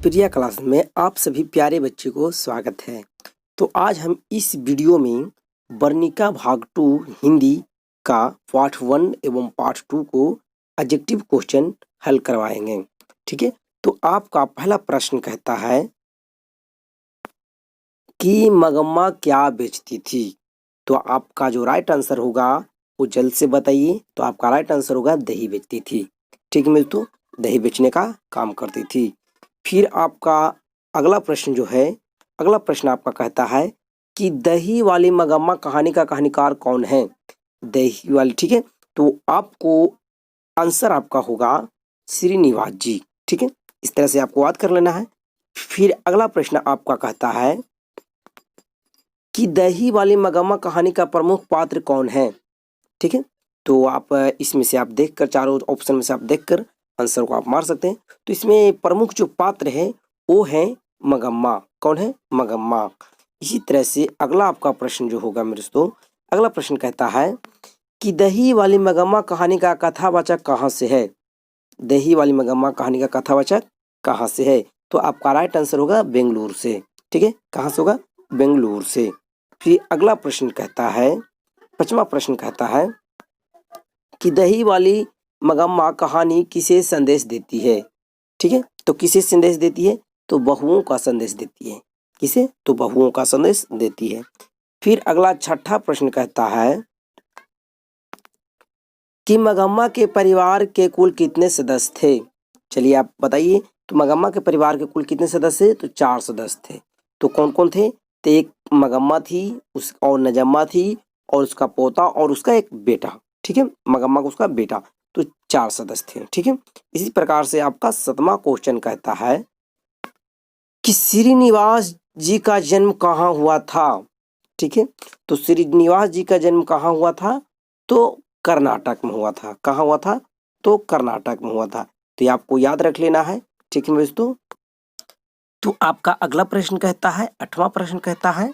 प्रिया class में आप सभी प्यारे बच्चे को स्वागत है। तो आज हम इस वीडियो में वर्णिका भाग 2 हिंदी का पार्ट 1 एवं पार्ट 2 को एडजेक्टिव क्वेश्चन हल करवाएंगे। ठीक है, तो आपका पहला प्रश्न कहता है कि मगम्मा क्या बेचती थी। तो आपका जो राइट आंसर होगा वो जल्द से बताइए। तो आपका राइट आंसर होगा दही बेचती थी। ठीक है मित्रों, दही बेचने का काम करती थी। फिर आपका अगला प्रश्न जो है, अगला प्रश्न आपका कहता है कि दही वाली मगम्मा कहानी का कहानीकार कौन है। दही वाली, ठीक है, तो आपको आंसर आपका होगा श्रीनिवास जी। ठीक है, इस तरह से आपको याद कर लेना है। फिर अगला प्रश्न आपका कहता है कि दही वाली मगम्मा कहानी का प्रमुख पात्र कौन है। ठीक है, तो आप इसमें से आप देखकर, चारों ऑप्शन में से आप देखकर आंसर को आप मार सकते हैं। तो इसमें प्रमुख जो पात्र है वो है मगम्मा। कौन है? मगम्मा। इसी तरह से अगला आपका प्रश्न जो होगा मेरे दोस्तों, अगला प्रश्न कहता है कि दही वाली मगम्मा कहानी का कथावाचक कहाँ से है। दही वाली मगम्मा कहानी का कथावाचक कहाँ से है। तो आपका राइट आंसर होगा बेंगलुरु से। ठीक है, कहाँ से होगा? बेंगलुरु से। फिर अगला प्रश्न कहता है, पांचवा प्रश्न कहता है कि दही वाली मगम्मा कहानी किसे संदेश देती है। ठीक है, तो किसे संदेश देती है? तो बहुओं का संदेश देती है। किसे? तो बहुओं का संदेश देती है। फिर अगला छठा प्रश्न कहता है कि मगम्मा के परिवार के कुल कितने सदस्य थे। चलिए आप बताइए। तो मगम्मा के परिवार के कुल कितने सदस्य थे? तो 4 सदस्य थे। तो कौन कौन थे? तो एक मगम्मा थी, उस और नजम्मा थी, और उसका पोता और उसका एक बेटा। ठीक है, मगम्मा का उसका बेटा। तो 4 सदस्य थे। ठीक है, इसी प्रकार से आपका 7वां क्वेश्चन कहता है कि श्रीनिवास जी का जन्म कहाँ हुआ था। ठीक है, तो श्रीनिवास जी का जन्म कहाँ हुआ था? तो कर्नाटक में हुआ था। कहाँ हुआ था? तो कर्नाटक में हुआ था। तो ये आपको याद रख लेना है। ठीक है दोस्तों, तो आपका अगला प्रश्न कहता है, 8वां प्रश्न कहता है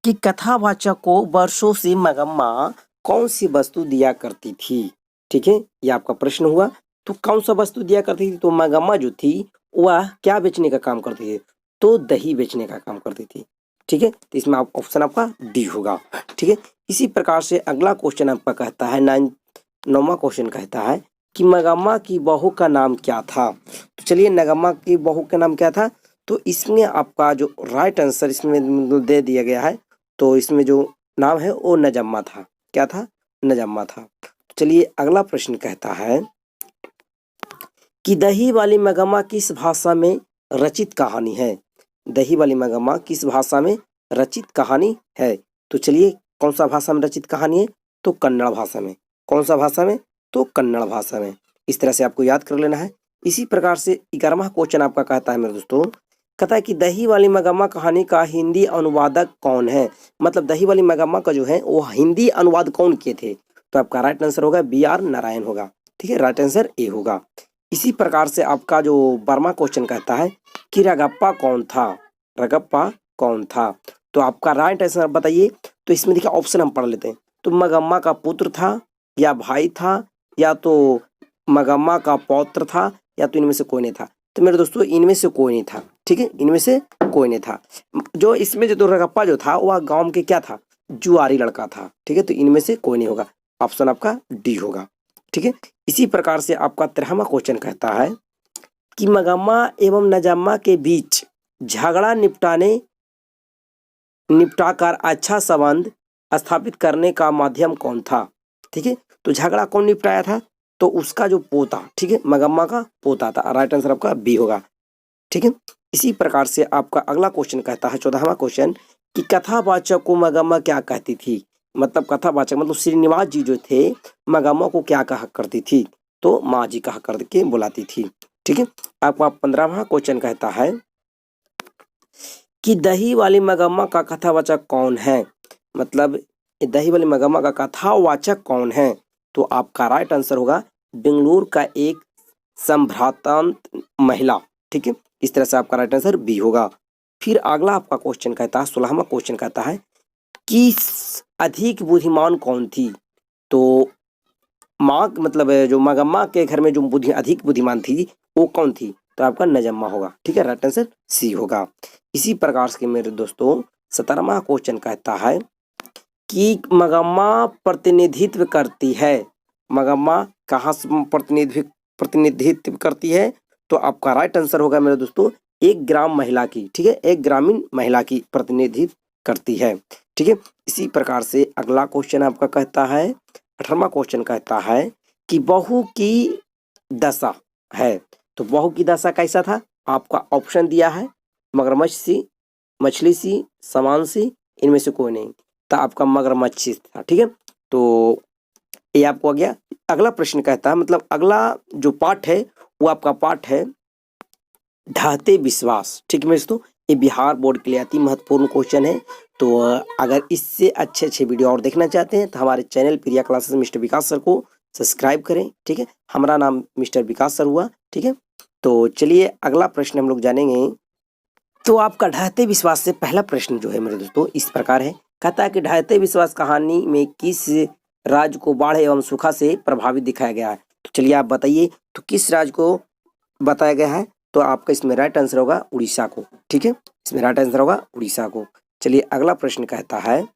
कि कथावाचक को वर्षों से मगम्मा कौन सी वस्तु दिया करती थी। ठीक है, ये आपका प्रश्न हुआ। तो कौन सा वस्तु दिया करती थी? तो मगम्मा जो थी वह क्या बेचने का काम करती थी? तो दही बेचने का काम करती थी। ठीक है, तो इसमें आप ऑप्शन आपका डी होगा। ठीक है, इसी प्रकार से अगला क्वेश्चन आपका कहता है, 9वां क्वेश्चन कहता है कि मगम्मा की बहू का नाम क्या था। तो चलिए, नगम्मा की बहू का नाम क्या था? तो इसमें आपका जो राइट आंसर इसमें दे दिया गया है। तो इसमें जो नाम है वो नजम्मा था। क्या था? नजम्मा था। चलिए अगला प्रश्न कहता है कि दही वाली मगम्मा किस भाषा में रचित कहानी है। दही वाली मगम्मा किस भाषा में रचित कहानी है। तो चलिए, कौन सा भाषा में रचित कहानी है? तो कन्नड़ भाषा में। कौन सा भाषा में? तो कन्नड़ भाषा में। इस तरह से आपको याद कर लेना है। इसी प्रकार से 11वां क्वेश्चन आपका कहता है मेरे दोस्तों, कहता है कि दही वाली मगम्मा कहानी का हिंदी अनुवादक कौन है। मतलब दही वाली मगम्मा का जो है वो हिंदी अनुवाद कौन किए थे। तो आपका राइट आंसर होगा BR नारायण होगा। ठीक है, राइट आंसर ए होगा। इसी प्रकार से आपका जो 12वां क्वेश्चन कहता है कि रगप्पा कौन था। रगप्पा कौन था? तो आपका राइट आंसर बताइए। तो इसमें देखिए ऑप्शन हम पढ़ लेते हैं। तो मगम्मा का पुत्र था, या भाई था, या तो मगम्मा का पौत्र था, या तो इनमें से कोई नहीं था। तो मेरे दोस्तों इनमें से कोई नहीं था। ठीक है, इनमें से कोई नहीं था। जो इसमें जो रगप्पा जो था वह गांव के क्या था? जुआरी लड़का था। ठीक है, तो इनमें से कोई नहीं होगा। ऑप्शन आपका डी होगा। ठीक है, इसी प्रकार से आपका 13वां क्वेश्चन कहता है कि मगम्मा एवं नजम्मा के बीच झगड़ा निपटाकर अच्छा संबंध स्थापित करने का माध्यम कौन था। ठीक है, तो झगड़ा कौन निपटाया था? तो उसका जो पोता, ठीक है, मगम्मा का पोता था। राइट आंसर आपका बी होगा। ठीक है, इसी प्रकार से आपका अगला क्वेश्चन कहता है, 14वां क्वेश्चन, कि कथावाचक को मगम्मा क्या कहती थी। मतलब कथावाचक मतलब श्रीनिवास जी जो थे मगम्मा को क्या कहा करती थी? तो माँ जी कहा करके बुलाती थी। ठीक है, आपका 15वां क्वेश्चन कहता है कि दही वाली मगम्मा का कथावाचक कौन है। मतलब दही वाली मगम्मा का कथावाचक कौन है? तो आपका राइट आंसर होगा बेंगलुरु का एक संभ्रांत महिला। ठीक है, इस तरह से आपका राइट आंसर बी होगा। फिर अगला आपका क्वेश्चन कहता है, 16वां क्वेश्चन कहता है कि अधिक बुद्धिमान कौन थी। तो माँ मतलब जो मगम्मा के घर में जो अधिक बुद्धिमान थी वो कौन थी? तो आपका नजम्मा होगा। ठीक है, राइट आंसर सी होगा। इसी प्रकार से मेरे दोस्तों 17वां क्वेश्चन कहता है कि मगम्मा प्रतिनिधित्व करती है। मगम्मा कहाँ से प्रतिनिधित्व करती है? तो आपका राइट आंसर होगा मेरे दोस्तों एक ग्राम महिला की। ठीक है, एक ग्रामीण महिला की प्रतिनिधित्व करती है। ठीक है, इसी प्रकार से अगला क्वेश्चन आपका कहता है 18वां क्वेश्चन कहता है कि बहू की दशा है। तो बहू की दशा कैसा था? आपका ऑप्शन दिया है मगरमच्छ सी, मछली सी, सामान सी, इनमें से कोई नहीं। तो आपका मगरमच्छ था। ठीक है, तो ये आपको आ गया। अगला प्रश्न कहता है, मतलब अगला जो पार्ट है वो आपका पार्ट है ढाते विश्वास। ठीक है दोस्तों, ये बिहार बोर्ड के लिए अति महत्वपूर्ण क्वेश्चन है। तो अगर इससे अच्छे अच्छे वीडियो और देखना चाहते हैं तो हमारे चैनल प्रिया क्लासेस मिस्टर विकास सर को सब्सक्राइब करें। ठीक है, हमारा नाम मिस्टर विकास सर हुआ। ठीक है, तो चलिए अगला प्रश्न हम लोग जानेंगे। तो आपका ढहते विश्वास से पहला प्रश्न जो है मेरे दोस्तों इस प्रकार है, कहता है कि ढहते विश्वास कहानी में किस राज्य को बाढ़ एवं सूखा से प्रभावित दिखाया गया है? तो चलिए आप बताइए, तो किस राज्य को बताया गया है? तो आपका इसमें राइट आंसर होगा उड़ीसा को। ठीक है, इसमें राइट आंसर होगा उड़ीसा को। चलिए अगला प्रश्न कहता है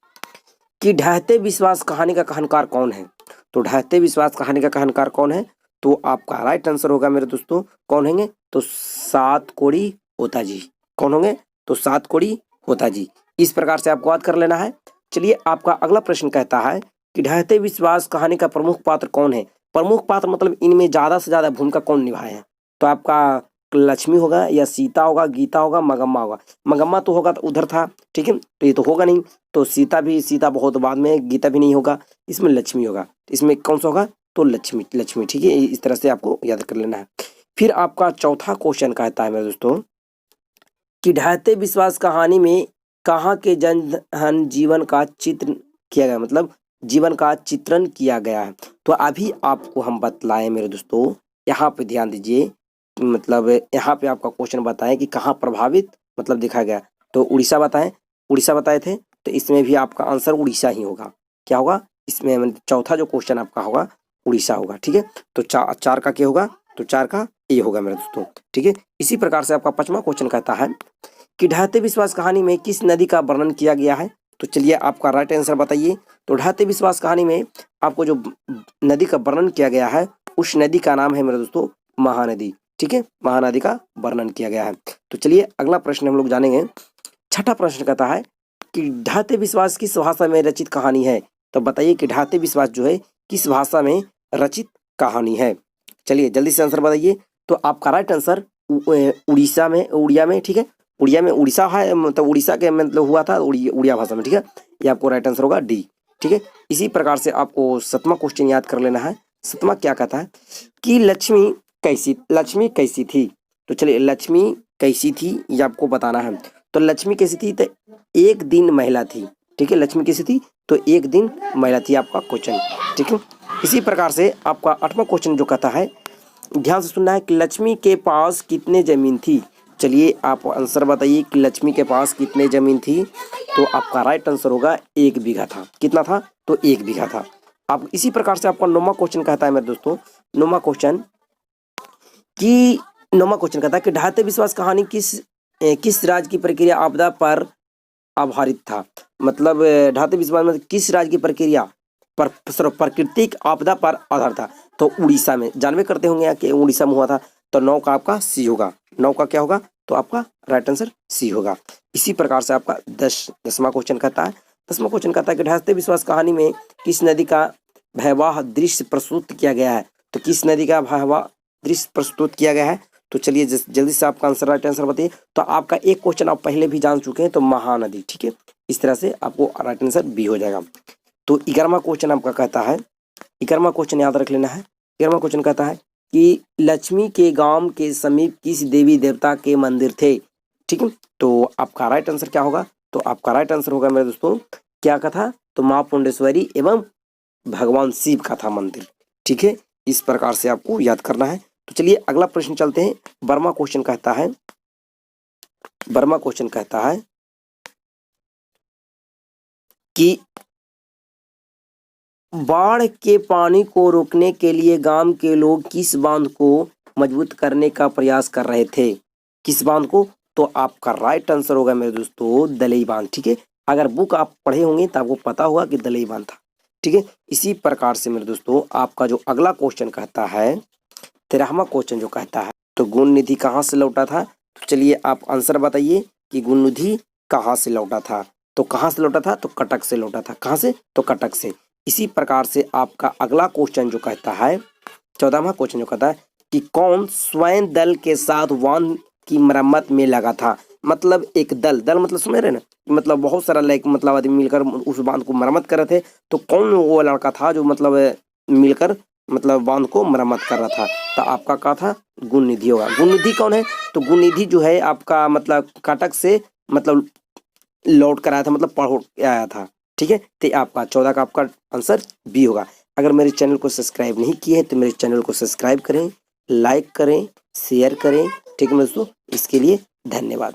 कि ढहते विश्वास कहानी का कहानकार कौन है? तो ढहते विश्वास कहानी का कहानकार कौन है? तो आपका राइट आंसर होगा मेरे दोस्तों कौन होंगे? तो सात कोड़ी होता जी। कौन होंगे? तो सात कोड़ी होता जी। इस प्रकार से आपको याद कर लेना है। चलिए आपका अगला प्रश्न कहता है कि ढहते विश्वास कहानी का प्रमुख पात्र कौन है? प्रमुख पात्र मतलब इनमें ज्यादा से ज्यादा भूमिका कौन निभाए हैं? तो आपका लक्ष्मी होगा या सीता होगा, गीता होगा, मगम्मा होगा। मगम्मा तो होगा तो उधर था। ठीक है, तो ये तो होगा नहीं। तो सीता बहुत बाद में, गीता भी नहीं होगा। इसमें लक्ष्मी होगा। इसमें कौन सा होगा? तो लक्ष्मी। ठीक है, इस तरह से आपको याद कर लेना है। फिर आपका चौथा क्वेश्चन कहता है मेरे दोस्तों कि ढहते विश्वास कहानी में कहाँ के जनधन जीवन का चित्र किया गया, मतलब जीवन का चित्रण किया गया है? तो अभी आपको हम बतलाएं मेरे दोस्तों, यहाँ पे ध्यान दीजिए। मतलब यहाँ पे आपका क्वेश्चन बताएं कि कहाँ प्रभावित मतलब दिखाया गया। तो उड़ीसा बताएं, उड़ीसा बताए थे, तो इसमें भी आपका आंसर उड़ीसा ही होगा। क्या होगा इसमें? चौथा जो क्वेश्चन आपका होगा उड़ीसा होगा। ठीक है, तो चार का क्या होगा? तो चार का ए होगा मेरे दोस्तों। ठीक है, इसी प्रकार से आपका पांचवा क्वेश्चन कहता है कि ढहते विश्वास कहानी में किस नदी का वर्णन किया गया है? तो चलिए आपका राइट आंसर बताइए। तो ढहते विश्वास कहानी में आपको जो नदी का वर्णन किया गया है उस नदी का नाम है मेरे दोस्तों महानदी। ठीक है, महानदी का वर्णन किया गया है। तो चलिए अगला प्रश्न हम लोग जानेंगे। छठा प्रश्न कहता है कि ढहते विश्वास किस भाषा में रचित कहानी है? तो बताइए कि ढहते विश्वास जो है किस भाषा में रचित कहानी है? चलिए जल्दी से आंसर बताइए। तो आपका राइट आंसर उड़ीसा में, उड़िया में। ठीक है, उड़िया में, उड़ीसा है मतलब उड़ीसा के मतलब हुआ था उड़िया भाषा में। ठीक है, ये आपको राइट आंसर होगा डी। ठीक है, इसी प्रकार से आपको सातवां क्वेश्चन याद कर लेना है। सातवां क्या कहता है कि लक्ष्मी कैसी थी? तो चलिए लक्ष्मी कैसी थी ये आपको बताना है। तो लक्ष्मी कैसी थी? तो एक दिन महिला थी। ठीक है, लक्ष्मी कैसी थी? तो एक दिन महिला थी आपका क्वेश्चन। ठीक है, इसी प्रकार से आपका आठवां क्वेश्चन जो कहता है, ध्यान से सुनना है कि लक्ष्मी के पास कितने जमीन थी? चलिए आप आंसर बताइए कि लक्ष्मी के पास कितने जमीन थी? तो आपका राइट आंसर होगा 1 बीघा था। कितना था? तो 1 बीघा था। आप इसी प्रकार से आपका नौवां क्वेश्चन कहता है मेरे दोस्तों, नौवां क्वेश्चन कहता है कि ढहते विश्वास कहानी किस राज्य की प्रक्रिया आपदा पर आधारित था? मतलब ढहते विश्वास में किस राज्य की प्रक्रिया पर प्राकृतिक आपदा पर आधार था? तो उड़ीसा में। जानवे करते होंगे कि उड़ीसा में हुआ था। तो 9 का आपका सी होगा। 9 का क्या होगा? तो आपका राइट आंसर सी होगा। इसी प्रकार से आपका 10वां क्वेश्चन कहता है, 10वां क्वेश्चन कहता है कि ढहते विश्वास कहानी में किस नदी का भयावह दृश्य प्रस्तुत किया गया है? तो किस नदी का भयावह दृश्य प्रस्तुत किया गया है? तो चलिए जल्दी से आपका आंसर, राइट आंसर बताइए। तो आपका एक क्वेश्चन आप पहले भी जान चुके हैं, तो महानदी। ठीक है, इस तरह से आपको राइट आंसर बी हो जाएगा। तो 11वां क्वेश्चन आपका कहता है, 11वां क्वेश्चन याद रख लेना है। 11वां क्वेश्चन कहता है कि लक्ष्मी के गांव के समीप किस देवी देवता के मंदिर थे? ठीक है, तो आपका राइट आंसर क्या होगा? तो आपका राइट आंसर होगा मेरे दोस्तों क्या कथा? तो माँ पुंडेश्वरी एवं भगवान शिव का था मंदिर। ठीक है, इस प्रकार से आपको याद करना है। तो चलिए अगला प्रश्न चलते हैं। 12वां क्वेश्चन कहता है, 12वां क्वेश्चन कहता है कि बाढ़ के पानी को रोकने के लिए गांव के लोग किस बांध को मजबूत करने का प्रयास कर रहे थे। किस बांध को? तो आपका राइट आंसर होगा मेरे दोस्तों दलई बांध। ठीक है, अगर बुक आप पढ़े होंगे तो आपको पता होगा कि दलई बांध था। ठीक है, इसी प्रकार से मेरे दोस्तों आपका जो अगला क्वेश्चन कहता है, 13वां क्वेश्चन जो कहता है, तो गुण निधि कहाँ से लौटा था? तो चलिए आप आंसर बताइए कि गुण निधि कहाँ से लौटा था। तो कहाँ से लौटा था? तो कटक से लौटा था। कहाँ से? तो कटक से। इसी प्रकार से आपका अगला क्वेश्चन जो कहता है, 14वां क्वेश्चन जो कहता है कि कौन स्वयं दल के साथ बांध की मरम्मत में लगा था। मतलब एक दल, दल मतलब समझ रहे ना, मतलब बहुत सारा लाइक मतलब आदमी मिलकर उस बांध को मरम्मत कर रहे थे। तो कौन वो लड़का था जो मतलब मिलकर मतलब बांध को मरम्मत कर रहा था? तो आपका क्या था? गुण निधि होगा। गुण निधि कौन है? तो गुण निधि जो है आपका मतलब कटक से मतलब लौट कर आया था, मतलब पढ़ के आया था। ठीक है, तो आपका 14 का आपका आंसर बी होगा। अगर मेरे चैनल को सब्सक्राइब नहीं किए हैं तो मेरे चैनल को सब्सक्राइब करें, लाइक करें, शेयर करें। ठीक है दोस्तों, इसके लिए धन्यवाद।